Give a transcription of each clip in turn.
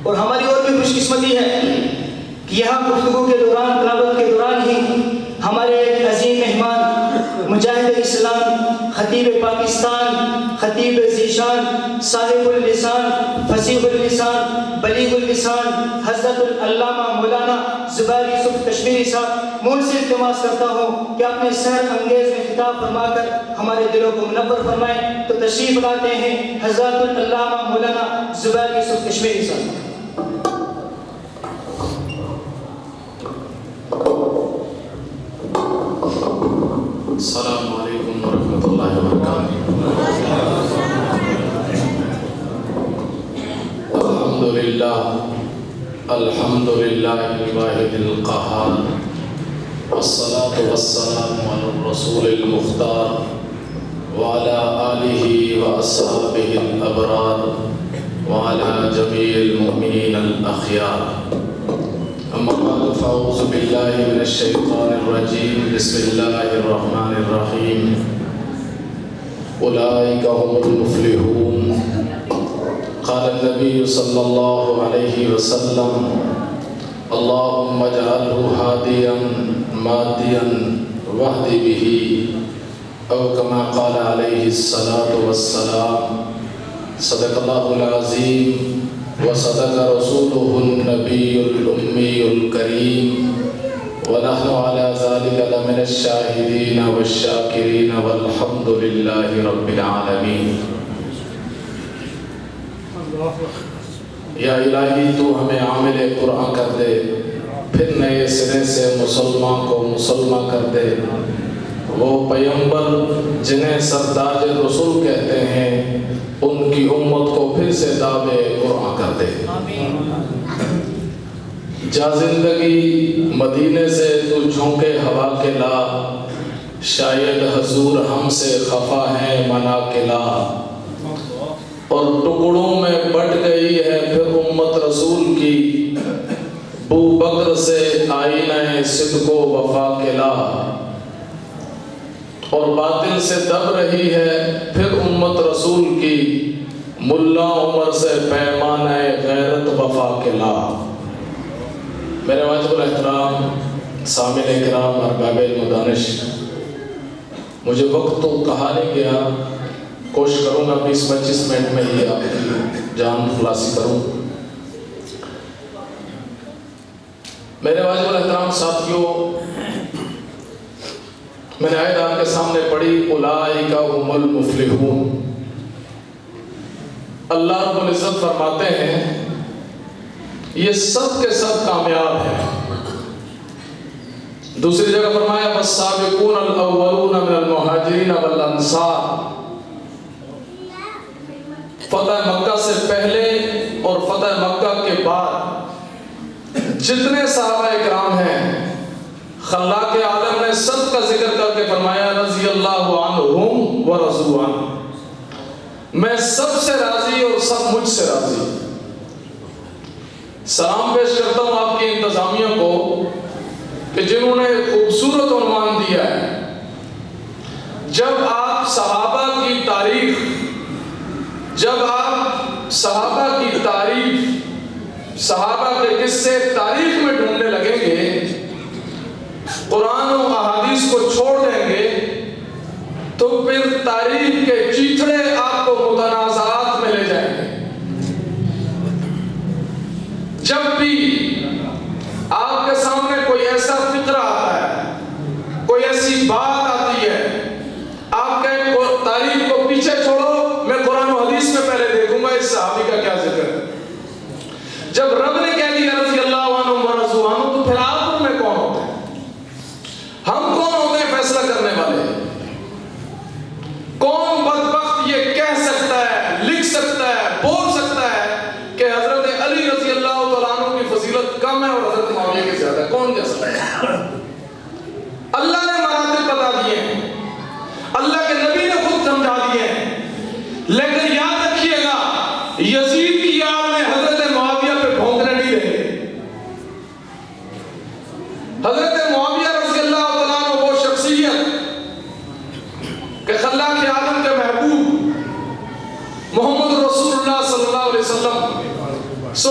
اور ہماری اور بھی خوش قسمتی ہے کہ یہاں گفتگو کے دوران، تلاوت کے دوران ہی ہمارے ایک عظیم مہمان، مجاہد اسلام، خطیب پاکستان، خطیب ذیشان، صاحب اللسان، فصیح اللسان، بلیغ اللسان، حضرت العلامہ مولانا زبیر یوسف کشمیری صاحب، مجھ سے التماس کرتا ہوں کہ اپنے سحر انگیز میں خطاب فرما کر ہمارے دلوں کو منور فرمائیں۔ تو تشریف لاتے ہیں حضرت العلامہ مولانا زبیر یوسف کشمیری صاحب۔ السلام علیکم ورحمۃ اللہ وبرکاتہ۔ الحمد للہ الواحد القہار، والصلاة والسلام علی الرسول المختار وعلی آلہ واصحابہ الابرار وعلی جمیع المؤمنین الاخیار۔ اما بعد فاعوذ باللہ من الشیطان الرجیم، بسم اللہ الرحمن الرحیم۔ اولئک هم المفلحون۔ قال النبی صلی اللہ علیہ وسلم، اللہم اجعلہ ہادیا مادیا واہد بہ، او کما قال علیہ الصلاة والسلام۔ صدق اللہ العظیم وصدق رسوله النبی الأمی الکریم، ونحن على ذلك لمن الشاہدین والشاکرین والحمد للہ رب العالمین۔ یا الہی تو ہمیں عامل قرآن کر دے، پھر نئے سرے سے مسلمان کو مسلمان کر دے۔ وہ پیغمبر جنہیں سرداج رسول کہتے ہیں، ان کی امت کو پھر سے دعوے قرآن کر دے۔ جا زندگی مدینے سے تو جھونکے ہوا کے لا، شاید حضور ہم سے خفا ہے منا کے لا، اور ٹکڑوں میں بٹ گئی ہے پھر امت رسول کی، بو بکر سے آئینہ صدق و وفا کے لا، اور باطل سے دب رہی ہے پھر امت رسول کی، ملا عمر سے پیمانہ غیرت وفا کے لا۔ میرے واجب الاحترام سامعین کرام، ارباب المدانش، مجھے وقت تو کہا نہیں گیا، کوشش کروں گا 20-25 منٹ میں ہی آپ کی جان خلاصی کروں۔ میرے واجب الاحترام ساتھیوں، میں نے آیت آپ کے سامنے پڑھی، اولئک هم المفلحون۔ اللہ رب العزت فرماتے ہیں یہ سب کے سب کامیاب ہیں۔ دوسری جگہ فرمایا والسابقون الاولون من المہاجرین والانصار۔ فتح مکہ سے پہلے اور فتح مکہ کے بعد جتنے صحابہ اکرام ہیں، خلاق عالم نے سب کا ذکر کر کے فرمایا رضی اللہ عنہم ورضوا عنہ، میں سب سے راضی اور سب مجھ سے راضی۔ سلام پیش کرتا ہوں آپ کی انتظامیہ کو کہ جنہوں نے خوبصورت عنوان دیا ہے، جب آپ صحابہ کی تاریخ، جب آپ صحابہ کی تعریف، صحابہ کے قصے تاریخ میں ڈھونڈنے لگیں گے، قرآن و احادیث کو چھوڑ دیں گے، تو پھر تاریخ کے چیتھڑے آپ کو متنازعات میں لے جائیں گے۔ جب بھی آپ کے سامنے کوئی ایسا فقرہ آتا ہے، کوئی ایسی بات آتی ہے، آپ کہیں تاریخ کو پیچھے چھوڑو، میں قرآن و حدیث میں پہلے دیکھوں گا اس صحابی کا کیا ذکر ہے۔ جب رب نے کہہ دیا رضی اللہ عنہ ورضوا عنہ، تو پھر آپ ان میں کون ہوتے ہیں؟ ہم کون ہوتے ہیں فیصلہ کرنے والے؟ کون بدبخت یہ کہہ سکتا ہے، لکھ سکتا ہے، بول سکتا ہے کہ حضرت علی رضی اللہ تعالیٰ عنہ کی فضیلت کم ہے اور حضرت معاویہ کی زیادہ ہے؟ کون کہہ سکتا ہے؟ اللہ نے مراتب بتا دیے ہیں، اللہ کے نبی نے خود سمجھا دیے ہیں، لیکن یاد رکھیے گا یزید کی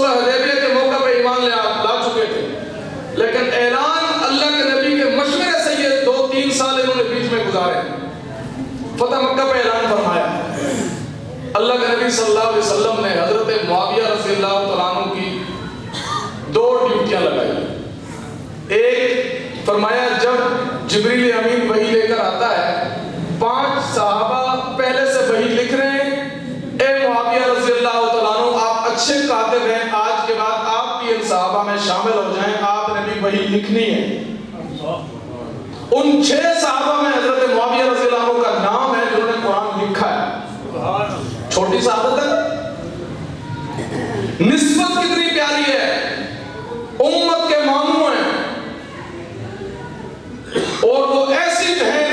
صلح حدیبیہ کے موقع پہ ایمان لا چکے تھے، لیکن اعلان اللہ کے نبی کے مشورے سے یہ 2-3 سال انہوں نے بیچ میں گزارے، فتح مکہ پہ اعلان فرمایا۔ اللہ کے نبی صلی اللہ علیہ وسلم نے حضرت معاویہ رضی اللہ تعالیٰ عنہ کی 2 ڈیوٹیاں لگائی۔ ایک فرمایا جب جبریل امین وحی لے کر آتا ہے، 5 صحابہ پہلے سے وحی لکھ رہے ہیں، اے معاویہ رضی اللہ تعالیٰ عنہ آپ اچھے کاتب ہیں، آج کے بعد آپ بھی ان صحابہ میں شامل ہو جائیں، آپ نے بھی وحی لکھنی ہے۔ ان 6 صحابہ میں حضرت معاویہ رضی اللہ عنہ کا نام ہے جنہوں نے قرآن لکھا ہے۔ چھوٹی صحابت ہے، نسبت کتنی پیاری ہے، امت کے ماموں ہیں، اور وہ ایسی بہن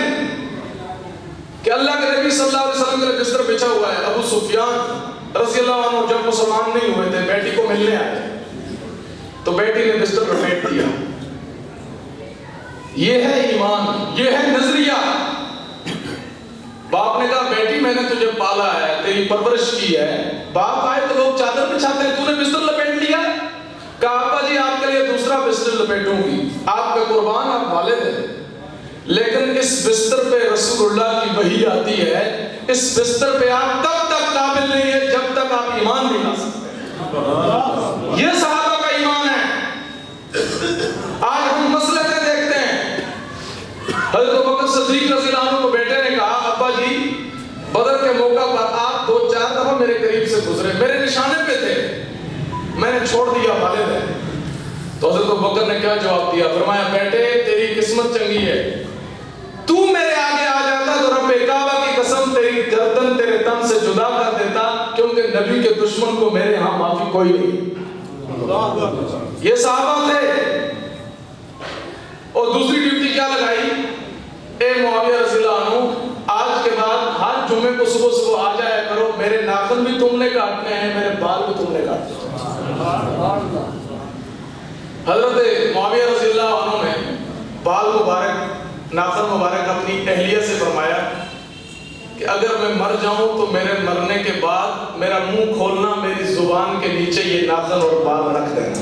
کہ اللہ کے نبی صلی اللہ علیہ وسلم کا بستر بچھا ہوا ہے۔ ابو سفیان رضی اللہ عنہ جب مسلمان نہیں ہوئے تھے، بیٹی کو ملنے آئے تو بیٹی نے بستر لپیٹ دیا۔ یہ ہے ایمان، یہ ہے نظریہ۔ باپ نے کہا بیٹی میں نے تجھے پالا ہے، تیری پرورش کی ہے، باپ آئے تو لوگ چادر بچھاتے ہیں، تو نے بستر لپیٹ لیا۔ کہا ابا جی آپ کے لیے دوسرا بستر لپیٹوں گی، آپ کے قربان، آپ والد ہیں، لیکن اس بستر پہ رسول اللہ کی وحی آتی ہے، اس بستر پہ آپ تب تک قابل نہیں ہے جب تک آپ ایمان نہیں لا سکتے۔ یہ صحابہ کا ایمان ہے۔ آج ہم مسئلے دیکھتے ہیں، حضرت ابوبکر صدیق رضی اللہ عنہ کو بیٹے نے کہا ابا جی بدر کے موقع پر آپ 2-4 دفعہ میرے قریب سے گزرے، میرے نشانے پہ تھے، میں نے چھوڑ دیا، والد ہے۔ تو حضرت ابوبکر نے کیا جواب دیا؟ فرمایا بیٹے تیری قسمت چنگی ہے، تو میرے آگے آ جاتا تو رب کعبہ کی قسم تیری گردن تیرے تن سے جدا کر دیتا، کیونکہ نبی کے دشمن کو میرے ہاں معافی کوئی نہیں۔ یہ صحابہ تھے۔ اور دوسری ڈیوٹی کیا لگائی؟ اے معاویہ رضی اللہ عنہ آج کے بعد ہر جمعے کو صبح صبح آ جایا کرو، میرے ناخن بھی تم نے کاٹنے ہیں، میرے بال بھی تم نے کاٹنے ہیں۔ حضرت معاویہ رضی اللہ عنہ نے بال مبارک، ناخن مبارک اپنی اہلیہ سے فرمایا کہ اگر میں مر جاؤں تو میرے مرنے کے بعد میرا منہ کھولنا، میری زبان کے نیچے یہ ناخن اور بال رکھ دینا۔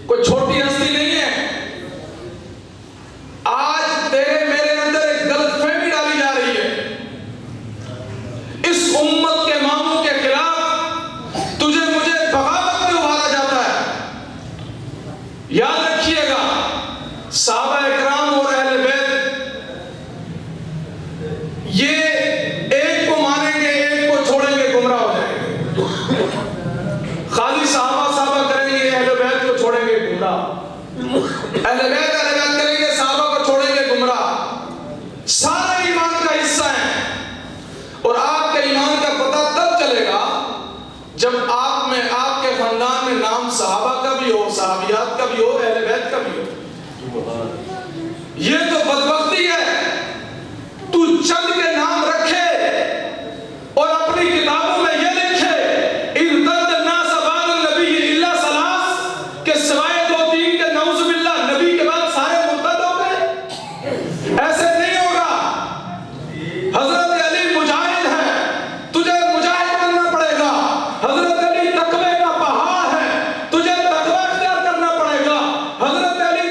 کوئی چھوٹی ہستی نہیں ہے۔ آج تیرے میرے اندر ایک غلط فہمی ڈالی جا رہی ہے، اس امت کے ماموں کے خلاف تجھے مجھے بغاوت میں ابھارا جاتا ہے۔ یاد رکھیے گا صحابہ اکرام اور اہل بیت یہ ایک کو مانیں گے، ایک کو چھوڑیں گے، گمراہ ہو جائیں گے۔ خالی صحابہ کریں گے، اہل بیت کو چھوڑیں گے، گمراہ۔ اہل بیت کریں گے، صحابہ کو چھوڑیں گے، گمراہ۔ سارے ایمان کا حصہ ہیں، اور آپ کے ایمان کا پتہ تب چلے گا جب آپ میں، آپ کے خاندان میں نام صحابہ کا بھی ہو، صحابیات کا بھی ہو، اہل بیت کا بھی ہو۔ یہ تو بدبختی ہے، تو چند کے نام رکھے اور اپنی کتابوں میں یہ لکھے ارتد الناس بعد النبی الا ثلاث، کہ سوائے 2-3 کے نعوذ باللہ نبی کے بعد سارے مرتد ہو گئے۔ ایسے نہیں ہوگا۔ حضرت علی مجاہد ہے، تجھے مجاہد بننا پڑے گا۔ حضرت علی تقوی کا پہاڑ ہے، تجھے تقوی اختیار کرنا پڑے گا۔ حضرت علی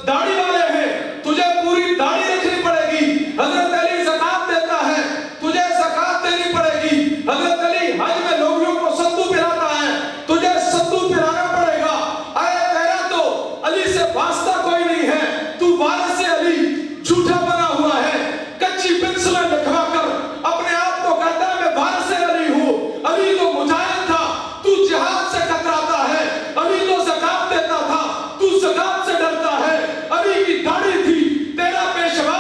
داڑھی والے ہیں، تجھے پوری داڑھی رکھنی پڑے گی۔ حضرت علی زکات دیتا ہے، تجھے زکات دینی پڑے گی۔ حضرت علی حج میں لوگوں کو سدو پلاتا ہے، تجھے سدو پلانا پڑے گا۔ اے تیرا تو علی سے واسطہ کوئی نہیں ہے، تو وارث علی جھوٹا بنا ہوا ہے، کچی پنسلیں لکھوا کر اپنے آپ کو کہتا ہے میں وارث علی ہوں۔ علی تو مجاہد تھا، تو جہاد سے کتراتا ہے۔ علی تو زکات دیتا تھا، تو زکات سے ڈرتا ہے۔ علی کی داڑھی تھی، تیرا پیشوا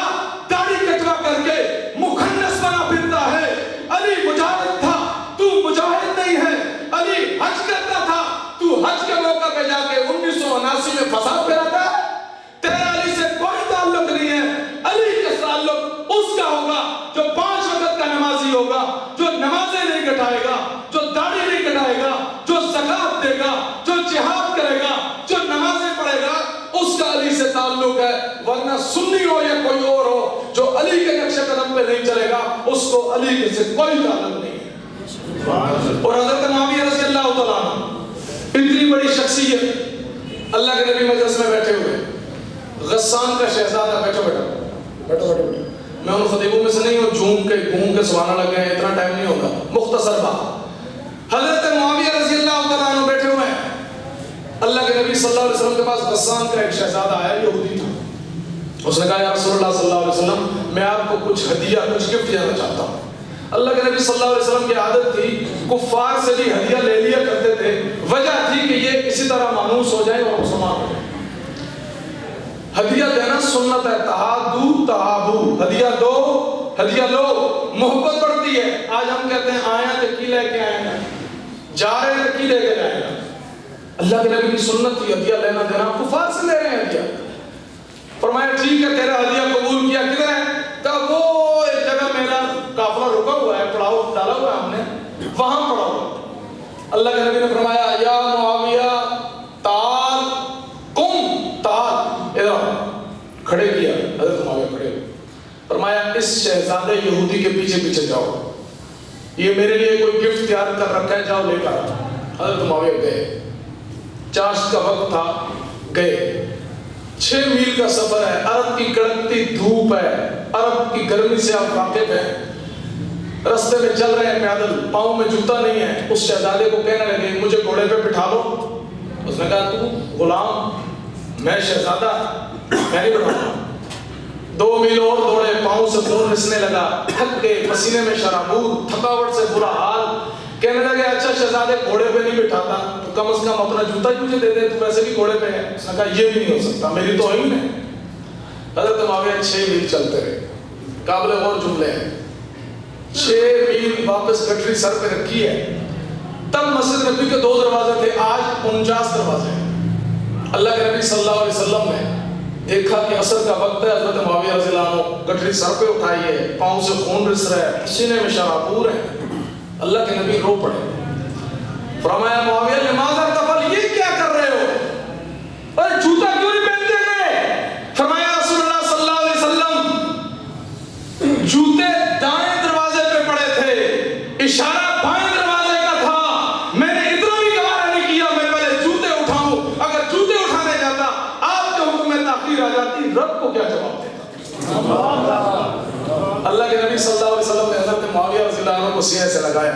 داڑھی کٹوا کر کے مخنث بنا پھرتا ہے۔ علی مجاہد تھا، تو مجاہد نہیں ہے۔ علی حج کرتا تھا، تو حج کے موقع پہ جا کے 1979 میں فساد پھیلاتا ہے۔ تیرا علی سے کوئی تعلق نہیں ہے۔ علی کا تعلق اس کا ہوگا جو 5 وقت کا نمازی ہوگا، جو نمازیں نہیں کٹائے گا، جو داڑھی نہیں کٹائے گا، جو زکات دے گا، جو جہاد کرے گا، جو نمازیں پڑھے گا، اس کا علی سے تعلق ہے۔ ورنہ سنی ہو یا کوئی اور ہو، جو علی کے نقش قدم پہ نہیں چلے گا، اس کو علی سے کوئی تعلق نہیں ہے۔ اور حضرت معاویہ رضی اللہ تعالیٰ عنہ اتنی بڑی شخصیت، اللہ کے نبی مجلس میں بیٹھے ہوئے، غسان کا شہزادہ، بیٹھو بیٹھو، میں ان خطیبوں میں سے نہیں ہوں جھوم کے گھوم کے سوانا لگے ہیں، اتنا ٹائم نہیں ہوگا، مختصر بات۔ حضرت معاویہ رضی اللہ تعالیٰ عنہ بیٹھے ہوئے ہیں، اللہ کے نبی صلی اللہ علیہ وسلم کے پاس غسان کا ایک شہزادہ آیا، یہودی تھا۔ اس نے کہا یا رسول اللہ صلی اللہ علیہ وسلم میں آپ کو کچھ ہدیہ، کچھ گفٹ دینا چاہتا ہوں۔ اللہ کے نبی صلی اللہ علیہ وسلم کی عادت تھی کفار سے بھی ہدیہ لے لیا کرتے تھے، وجہ تھی کہ یہ اسی طرح مانوس ہو جائے اور مسلمان ہو جائے۔ ہدیہ دینا سنت ہے، تہادو تہابو، ہدیہ دو ہدیہ لو، محبت بڑھتی ہے۔ آج ہم کہتے ہیں آئیں تو کی لے کے آئیں گے، جا رہے ہیں تو کی لے کے جائیں گے۔ اللہ کے نبی کی سنت تھی ہدیہ لینا دینا، کفار سے لے رہے ہیں ہدیہ۔ فرمایا ٹھیک ہے تیرا ہدیہ قبول کیا، کدھر ہے؟ کہا وہ ایک جگہ میرا قافلہ رکا ہوا ہے، پڑاؤ ڈالا ہوا ہے ہم نے، وہاں پڑا ہوا۔ اللہ کے نبی نے فرمایا یا معاویہ تعال قم، تعال ادھر، کھڑے کیا حضرت معاویہ کھڑے، فرمایا اس شہزادے یہودی کے پیچھے پیچھے جاؤ، یہ میرے لیے کوئی گفٹ تیار کر رکھا ہے، جاؤ لے کر۔ حضرت معاویہ گئے، چاشت کا وقت تھا، گئے۔ 6 میل کا سفر ہے، عرب کی کڑکتی دھوپ ہے، عرب کی گرمی سے آپ واقف ہیں، رستے میں چل رہے ہیں پیدل، پاؤں میں جوتا نہیں ہے۔ اس شہزادے کو کہنے لگے مجھے گھوڑے پہ بٹھا لو۔ اس نے کہا تو غلام، میں شہزادہ، میں نہیں بٹھاؤں گا۔ 2 میل اور دوڑے، پاؤں سے خون رسنے لگا، تھک گئے، پسینے میں شرابور، تھکاوٹ سے برا حال۔ کہنے لگے اچھا شہزادے گھوڑے پہ نہیں بٹھاتا تو کم از کم اپنا جوتا ہی مجھے دے دے، تو ویسے بھی گھوڑے پہ ہے۔ اس نے کہا یہ بھی نہیں ہو سکتا، میری توہین ہے۔ حضرت معاویہ 6 میل چلتے رہے، قابل غور جملے ہیں۔ 6 میل واپس گٹری سر پہ رکھی ہے، تب مسجد نبی کے 2 دروازے تھے، آج 49 دروازے ہیں۔ اللہ کے نبی صلی اللہ علیہ وسلم نے دیکھا کہ عصر کا وقت ہے، حضرت معاویہ رضی اللہ عنہ گٹری سر پہ اٹھائی ہے، پاؤں سے خون رس رہا ہے، سینے میں شرابور ہے۔ اللہ کے نبی رو پڑے، فرمایا معاویہ لماذا تفعل، یہ کیا کر رہے ہو، اور جوتا کیوں نہیں پہنتے گئے؟ فرمایا رسول اللہ صلی اللہ علیہ وسلم جوتے دائیں دروازے پہ پڑے تھے، اشارہ بائیں دروازے کا تھا، میں نے اتنا بھی گوارا نہیں کیا میں پہلے جوتے اٹھاؤں۔ اگر جوتے اٹھانے جاتا آپ کے حکم میں تاخیر آ جاتی، رب کو کیا جواب دیتا؟ اللہ کے نبی صلی اللہ علیہ وسلم نے حضرت معاویہ رضی اللہ عنہ کو سینے سے لگایا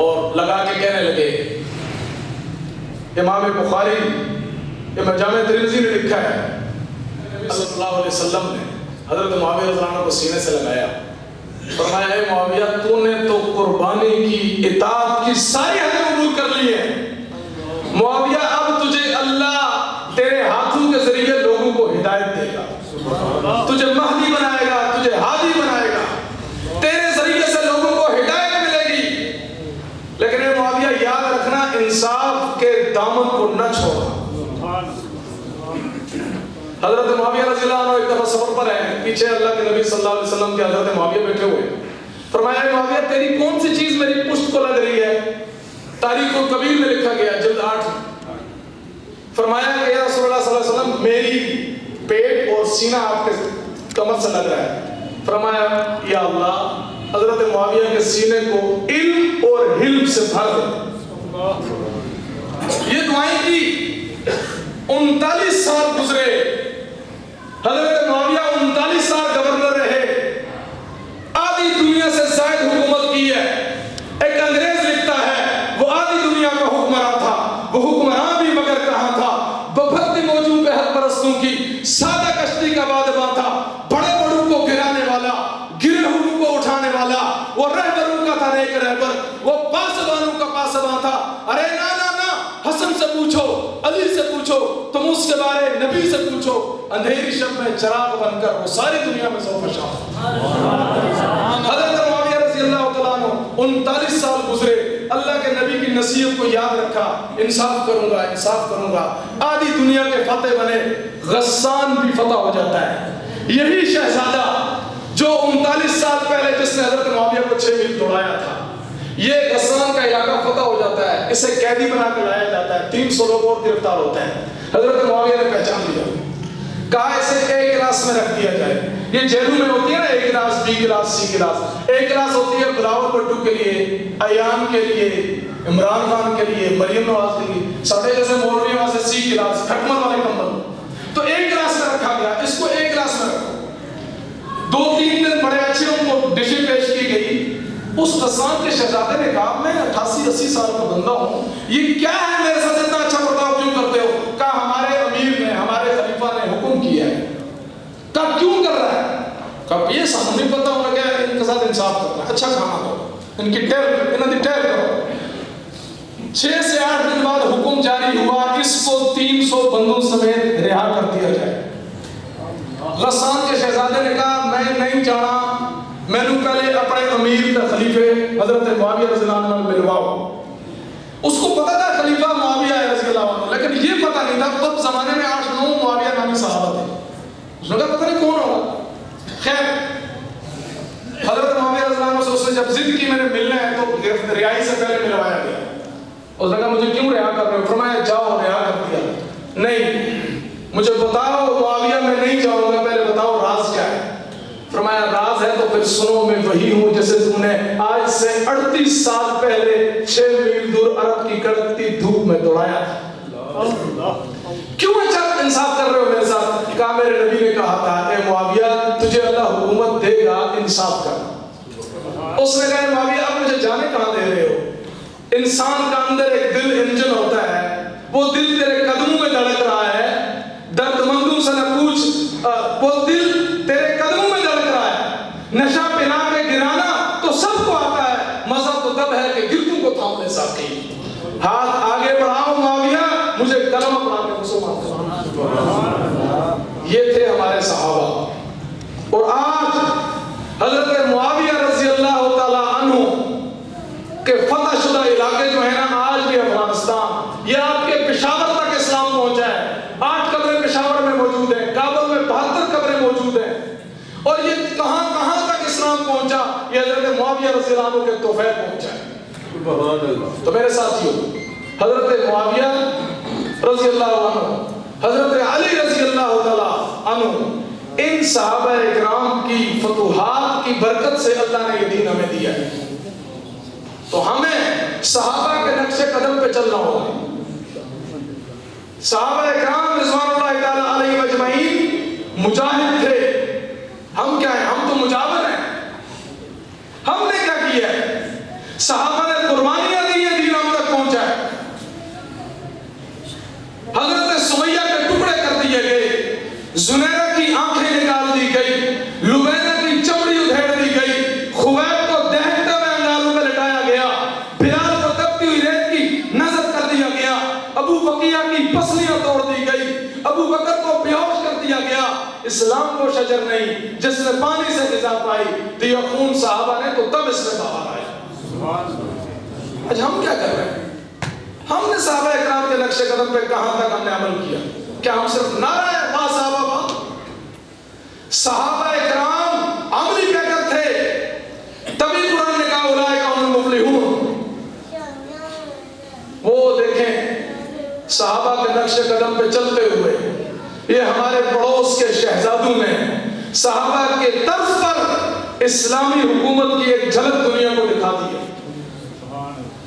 اور لگا کے کہنے لگے، امام بخاری امام جامع ترمذی نے لکھا ہے صلی اللہ علیہ وسلم نے حضرت معاویہ رضی اللہ عنہ کو سینے سے لگایا، فرمایا اے معاویہ تو نے تو قربانی کی اطاعت کی ساری حدیں عبور کر لی ہیں، معاویہ اب تجھے اللہ تیرے ہاتھوں کے ذریعے لوگوں کو ہدایت دے گا، تجھے مہدی بنائے گا، تجھے ہادی بنائے گا، تیرے ذریعے سے لوگوں کو ہدایت ملے گی۔ لیکن اے معاویہ یاد رکھنا انصاف کے دامن کو نہ چھوڑنا۔ حضرت معاویہ رضی اللہ عنہ ایک دفعہ سفر پر ہیں، پیچھے اللہ کے نبی صلی اللہ علیہ وسلم کے حضرت معاویہ بیٹھے ہوئے، فرمایا اے معاویہ تیری کون سی چیز میری پشت کو لگ رہی ہے؟ تاریخ الکبیر میں لکھا گیا جلد 8، فرمایا کہ یا رسول اللہ صلی اللہ علیہ وسلم میری پیٹ اور سینہ آپ کے کمر سے لگ رہا ہے۔ فرمایا یا اللہ حضرت معاویہ کے سینے کو علم اور حلم سے بھر دے۔ یہ دعائیں کی، 39 سال گزرے، حضرت معاویہ 39 سال گورنر رہے، آدھی دنیا سے زائد حکومت کی ہے۔ ایک انگریز لکھتا ہے وہ آدھی دنیا کا حکمراں تھا، وہ حکمراں بھی مگر کہاں تھا، ببھرتی موجوں پہ حق پرستوں کی سادہ کشتی کا بادباں تھا، بڑے بڑوں کو گرانے والا، گرے ہوئوں کو اٹھانے والا، وہ رہبروں کا تھا نیک رہبر، وہ پاسبانوں کا پاسباں تھا۔ ارے نا نا نا، حسن سے پوچھو، علی سے پوچھو، تم اس کے بارے نبی سے پوچھو، اندھیری شب میں چراغ بن کر وہ ساری دنیا میں ذوق شام۔ حضرت معاویہ رضی اللہ تعالیٰ عنہ 39 سال گزرے، اللہ کے نبی کی نصیحت کو یاد رکھا، انصاف کروں گا انصاف کروں گا، آدھی دنیا کے فتح بنے، غسان بھی فتح ہو جاتا ہے۔ یہی شہزادہ جو 39 سال پہلے جس نے حضرت معاویہ کو 6 میل دوڑایا تھا، یہ غسان کا علاقہ فتح ہو جاتا ہے، اسے قیدی بنا کے لایا جاتا ہے، 300 لوگ اور گرفتار ہوتے ہیں۔ حضرت معاویہ نے پہچان لیا، کہا اسے ایک کلاس میں رکھ دیا جائے، یہ جیلوں میں ہوتی ہے نا A class B class C class. A class ہوتی ہے بلاول بھٹو کے لیے, ایان کے لیے, عمران خان کے لیے, مریم نواز کے لیے. ساڑھے جیسے مولوی وہاں سے C کلاس, کھٹمل والے کمبل. تو A کلاس میں رکھا گیا, اس کو A کلاس میں رکھا. 2-3 دن بڑے اچھے ان کو ڈشیں پیش کی گئی. اس غسان کے شہزادے نے کہا میں 88-80 سال کا بندہ ہوں, یہ کیا ہے میرے ساتھ اتنا اچھا برتاؤ کیوں کرتے ہو؟ کہا ہمارے امیر نے, ہمارے خلیفہ نے حکم کیا ہے. کہا کیوں کر رہا ہے؟ کہا یہ سامنے نہیں پتا ہونا کیا ان کے ساتھ انصاف کرنا ہے, اچھا کھانا دو, ان کی ٹیل کرو. 6 سے 8 دن بعد حکم جاری ہوا, اس کو 300 بندوں سمیت رہا کر دیا جائے. غسان کے شہزادے نے کہا میں نہیں جانا, میں نے پہلے اپنے امیر خلیفے حضرت معاویہ رضی اللہ عنہ ملواؤ. اس کو پتا تھا خلیفہ معاویہ ہے رضی اللہ عنہ, لیکن یہ پتا نہیں تھا تب زمانے میں 8-9 معاویہ نامی صحابہ تھے. اس نے کہا پتہ نہیں کون ہوگا. خیر حضرت معاویہ رضی اللہ عنہ سے اس نے جب ضد کی میں نے ملنا ہے تو رہائی سے پہلے ملوایا گیا. اس نے کہا مجھے کیوں رہا کر رہے ہو؟ فرمایا جاؤ, رہا کر دیا. نہیں مجھے بتاؤ معاویہ میں نہیں جاؤں گا, پہلے بتاؤ راز کیا ہے. فرمایا راز ہے تو پھر سنو, میں وہی ہوں جیسے تم نے آج سے 38 سال پہلے 6 میل دور عرب کی کڑکتی دھوپ میں دوڑایا تھا. کیوں اچھا انصاف کر رہے ہو میرے ساتھ؟ کہا میرے نبی نے کہا تھا اے معاویہ تجھے اللہ حکومت دے گا, انصاف کر. اس نے کہا معاویہ اب مجھے جانے کہاں دے رہے ہو؟ انسان کا اندر ایک دل انجن ہوتا ہے, وہ دل تیرے قدموں میں دھڑک رہا ہے. درد مندوں سے نہ پوچھ, وہ دل تیرے قدموں میں دھڑک رہا ہے. نشہ پلا کے گرانا تو سب کو آتا ہے, مزہ تو تب ہے کہ گردوں کو تھام لے ساتھی. ہاتھ آگے بڑھاؤ معاویہ, مجھے کلمہ پڑھا کے مسلمان کرو. یہ تھے ہمارے صحابہ. اور آج حضرت معاویہ رضی اللہ تعالی عنہ کہ فتح شدہ علاقے جو ہے نا, آج بھی افغانستان, یہ آپ کے پشاور تک اسلام پہنچا ہے. 8 قبریں پشاور میں موجود ہیں, کابل میں 72 قبریں موجود ہیں. اور یہ کہاں کہاں تک اسلام پہنچا, یہ حضرت معاویہ رضی اللہ عنہ کے توفیق پہنچا ہے. تو میرے ساتھیو, حضرت معاویہ رضی اللہ عنہ, حضرت علی رضی اللہ تعالی عنہ, ان صحابہ اکرام کی فتوحات کی برکت سے اللہ نے یہ دین ہمیں دیا ہے. تو ہمیں صحابہ کے نقش قدم پہ چلنا ہوگا. صحابہ اکرام رضوان اللہ تعالی علیہ اجمعین مجاہد تھے. ہم کیا ہیں؟ ہم تو مجاور ہیں. ہم نے کیا کیا ہے؟ صحابہ نے قربانیاں دی ہیں, دین ہم تک پہنچا ہے. حضرت سمیہ کے ٹکڑے کر دیے گئے, زنیرہ کی آنکھیں نکال دی گئی, لبیدہ کی چمڑی ادھیڑ دی گئی, خبیب کو دہتے ہوئے انگاروں پہ لٹایا گیا, بلال کو تپتی ہوئی ریت کی نظر کر دیا گیا, ابو بقیہ کی پسلیاں توڑ دی گئی, ابو بکر کو بیہوش کر دیا گیا. اسلام وہ شجر نہیں جس نے پانی سے غذا پائی, دیا خون صحابہ نے تو تب اس میں بہار آئی. آج ہم کیا کر رہے ہیں؟ ہم نے صحابہ اکرام کے نقش قدم پہ کہاں تک ہم نے عمل کیا؟ کیا ہم صرف نعرہ ہے با صحابہ با؟ صحابہ اکرام عملی کیا کرتے؟ تبھی قرآن نے کہا اولئک هم المفلحون. وہ دیکھیں صحابہ کے نقش قدم پہ چلتے ہوئے یہ ہمارے پڑوس کے شہزادوں نے صحابہ کے طرز پر اسلامی حکومت کی ایک جھلک دنیا کو دکھا دی ہے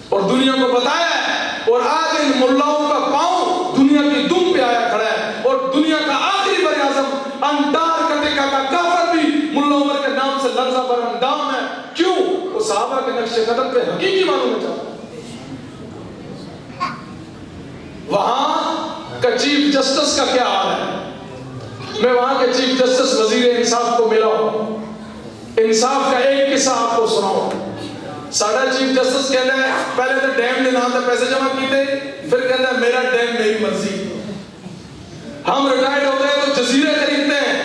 اور دنیا کو بتایا ہے. اور آج ان ملاؤں کا پاؤں دنیا کی دم پہ آیا کھڑا ہے, اور دنیا کا آخری بر اعظم انٹارکٹیکا کا کافر بھی ملا عمر کے نام سے لرزہ بر اندام ہے. کیوں؟ وہ صحابہ کے نقش قدم پہ حقیقی معنوں میں چلتا ہے. وہاں کا چیف جسٹس کا کیا حال ہے؟ میں وہاں کے چیف جسٹس وزیر انصاف کو ملا ہوں. انصاف کا ایک قصہ آپ کو سناؤں. ساڈا چیف جسٹس کہتا ہے پہلے تو ڈیم نے نام پیسے جمع کیتے, پھر کہتا ہے میرا ڈیم میری مرضی. ہم ریٹائرڈ ہوتے ہیں تو جزیرے خریدتے ہیں.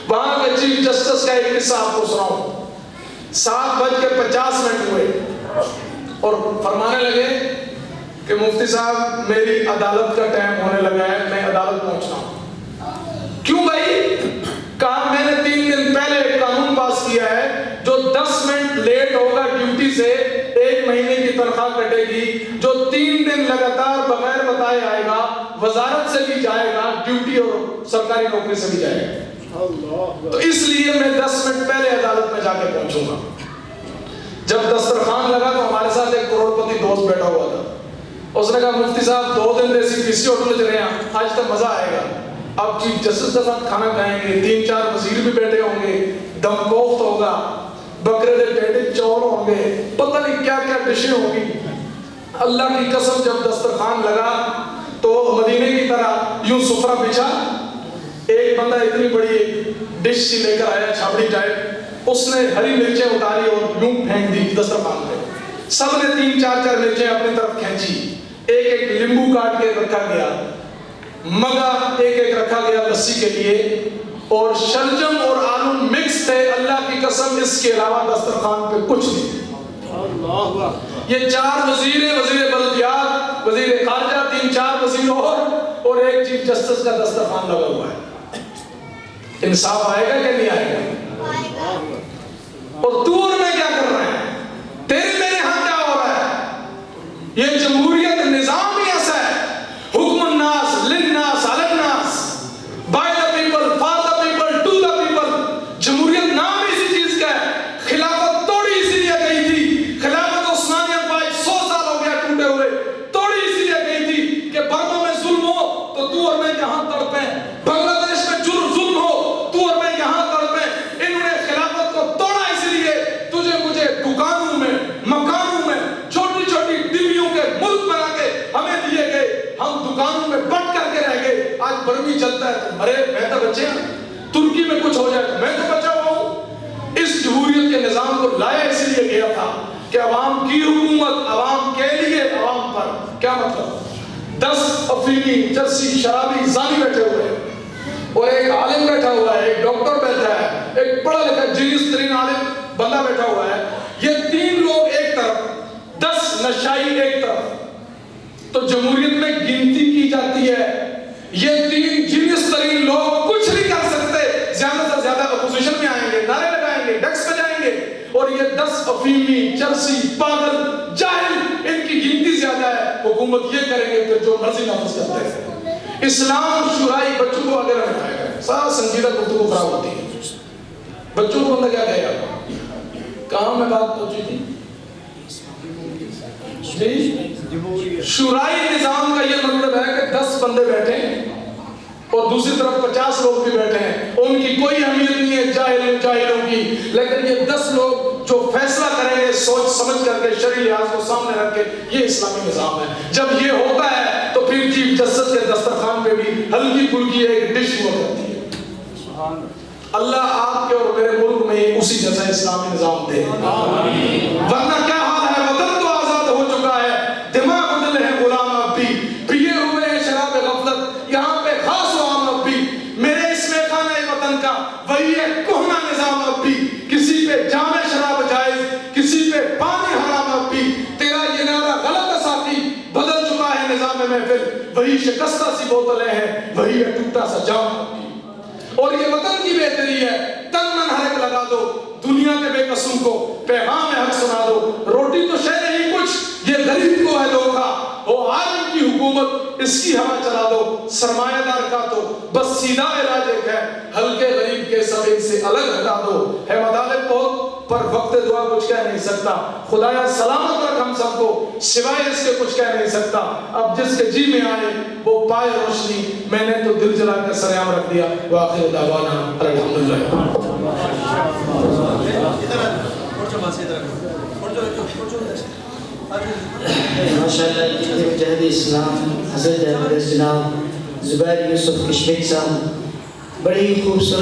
وہاں کے چیف جسٹس کا ایک قصہ آپ کو سناؤں. 7:50 ہوئے اور فرمانے لگے کہ مفتی صاحب میری عدالت کا ٹائم ہونے لگا ہے, میں عدالت پہنچنا ہوں. کیوں بھائی؟ کہا میں نے 3 دن پہلے ایک قانون پاس کیا ہے جو 10 منٹ لیٹ ہوگا ڈیوٹی سے 1 مہینے کی تنخواہ کٹے گی. جو 3 دن لگاتار بغیر بتائے آئے گا وزارت سے بھی جائے گا, ڈیوٹی اور سرکاری نوکری سے بھی جائے گا. تو اس لیے میں 10 منٹ پہلے عدالت میں جا کے پہنچوں گا. جب دسترخوان لگا تو ہمارے ساتھ ایک کروڑپتی دوست بیٹھا ہوا تھا. اس نے کہا مفتی صاحب 2 دن دیسی کسی ہوٹل میں چلے ہیں, آج تک مزہ آئے گا. اب چیف جسٹس کے ساتھ کھانا کھائیں گے, 3-4 وزیر بھی بیٹھے ہوں گے, دم کوفت ہوگا, بکرے دے پیٹے چور ہوں گے, پتہ نہیں کیا کیا ڈشیں ہوں گی. اللہ کی قسم جب دسترخوان لگا تو مدینے کی طرح یوں سفرہ بچھا, ایک بندہ اتنی بڑی ڈش سی لے کر آیا چھاپڑی ٹائپ, اس نے ہری مرچیں اتاری اور یوں پھینک دی دسترخوان پہ. سب نے 3-4 مرچیں اپنی طرف کھینچی, ایک لیمبو کاٹ کے رکھا گیا, مگا ایک رکھا گیا لسی کے لیے, اور شلجم اور آلو مکس تھے. اللہ کی قسم اس کے علاوہ دسترخوان پہ کچھ نہیں. یہ 4 وزیر بلدیات, وزیر خارجہ, 3-4 وزیر اور ایک چیف جسٹس کا دسترخوان لگا ہوا ہے. انصاف آئے گا کہ نہیں آئے گا؟ اور تو اور میں کیا کر رہے ہیں؟ تیرے میرے ہاں کیا ہو رہا ہے؟ یہ جمہوریت نظام ہی ایسا ہے, حکم الناس للناس علی الناس, by the people for the people to the people. جمہوریت نام اسی چیز کا ہے. خلافت توڑی اسی لیے گئی تھی, خلافت عثمانیہ پائی 100 سال ہو گیا ٹوٹے ہوئے, توڑی اسی لیے گئی تھی کہ برما میں ظلم ہو تو تو اور میں یہاں تڑپیں, بنگلہ دیش میں ظلم ہو تو اور میں یہاں تڑپیں. انہوں نے خلافت کو توڑا اسی لیے تجھے مجھے دکانوں میں مکانوں میں چھوٹی چھوٹی ڈبیوں کے ملک بنا کے ہمیں دیے گئے. ہم دکانوں میں بٹ کر کے رہ گئے. آج برمی چلتا ہے تو مرے میں تو بچے ہیں, ترکی میں کچھ ہو جائے تو میں تو بچا ہوا ہوں. اس جمہوریت کے نظام کو لایا اس لیے گیا تھا کہ عوام کی حکومت, عوام کے لیے, عوام پر. کیا مطلب؟ 10 افیمی چرسی شرابی زانی بیٹھے ہوئے ہیں, اور ایک عالم بیٹھا ہوا ہے, ایک ڈاکٹر بیٹھا ہے, ایک پڑھا لکھا جینیس ترین عالم بندہ بیٹھا ہوا ہے. یہ 3 لوگ ایک طرف, 10 نشائی ایک طرف. تو جمہوریت میں گنتی کی جاتی ہے. یہ 3 جینیس ترین لوگ کچھ نہیں کر سکتے, زیادہ سے زیادہ اپوزیشن میں آئیں گے, نعرے لگائیں گے, ڈیکس بجائیں گے. اور یہ 10 افیمی چرسی پاگل جاہل, ان کی گنتی زیادہ ہے, حکومت یہ کریں گے پھر جو مرضی نافذ کرتے ہیں. اسلام شرائی بچوں کو اگر بٹھائے گا, سارا سنجیدہ گفتگو خراب ہوتی ہے. بچوں کو بندہ کیا کہے گا؟ کہاں میں بات پہنچی تھی؟ شورائی نظام کا یہ مطلب ہے کہ 10 بندے بیٹھے ہیں اور دوسری طرف 50 لوگ بھی بیٹھے ہیں, ان کی کوئی اہمیت نہیں ہے جاہلوں کی, لیکن یہ 10 لوگ جو فیصلہ کریں گے سوچ سمجھ کر کے, شرعی لحاظ کو سامنے رکھ کے, یہ اسلامی نظام ہے. جب یہ ہوتا ہے تو پھر چیف جسٹس کے دسترخوان پہ بھی ہلکی پھلکی ایک ڈش ہوا کرتی ہے. اللہ آپ کے اور میرے ملک میں اسی جیسا اسلامی نظام دے. ورنہ کیا حال ہے, وطن تو آزاد ہو چکا ہے, دماغ بدل ہے غلام اب بھی, پیے ہوئے ہیں شراب غفلت, یہاں پہ خاص و عام اب بھی. میرے اس میں خانہ وطن کا وہی ہے کہنا نظام اب بھی, کسی پہ جام شراب جائز, کسی پہ پانی حرام اب بھی. تیرا یہ نعرہ غلط ہے ساتھی, بدل چکا ہے نظام محفل, وہی شکستہ سی بوتلیں ہیں, وہی ہے ٹوٹا سا جام اب بھی. اور یہ وطن کی بہتری ہے, تن من حرک لگا دو, دنیا کے بے قصوں کو پیغام حق سنا دو. روٹی تو شے نہیں کچھ, یہ غریب کو ہے دھوکا, وہ عالم کی حکومت اس کی ہوا چلا دو. سرمایہ دار کا تو بس سیدھا علاج ایک ہے, ہلکے غریب کے سب ان سے الگ ہٹا دو. ہے مطالب بہت پر وقت دعا کچھ کہہ نہیں سکتا, خدایا سلامت رکھ ہم سب کو, سوائے اس کے کچھ کہہ نہیں سکتا. اب جس کے جی میں آئے وہ پائے روشنی, میں نے تو دل جلا کر سریام رکھ دیا. وآخر دعوانا الحمدللہ. ماشاءاللہ جتنے مجاہد اسلام حضرت جناب زبیر یوسف کشمیری صاحب بڑی خوبصورت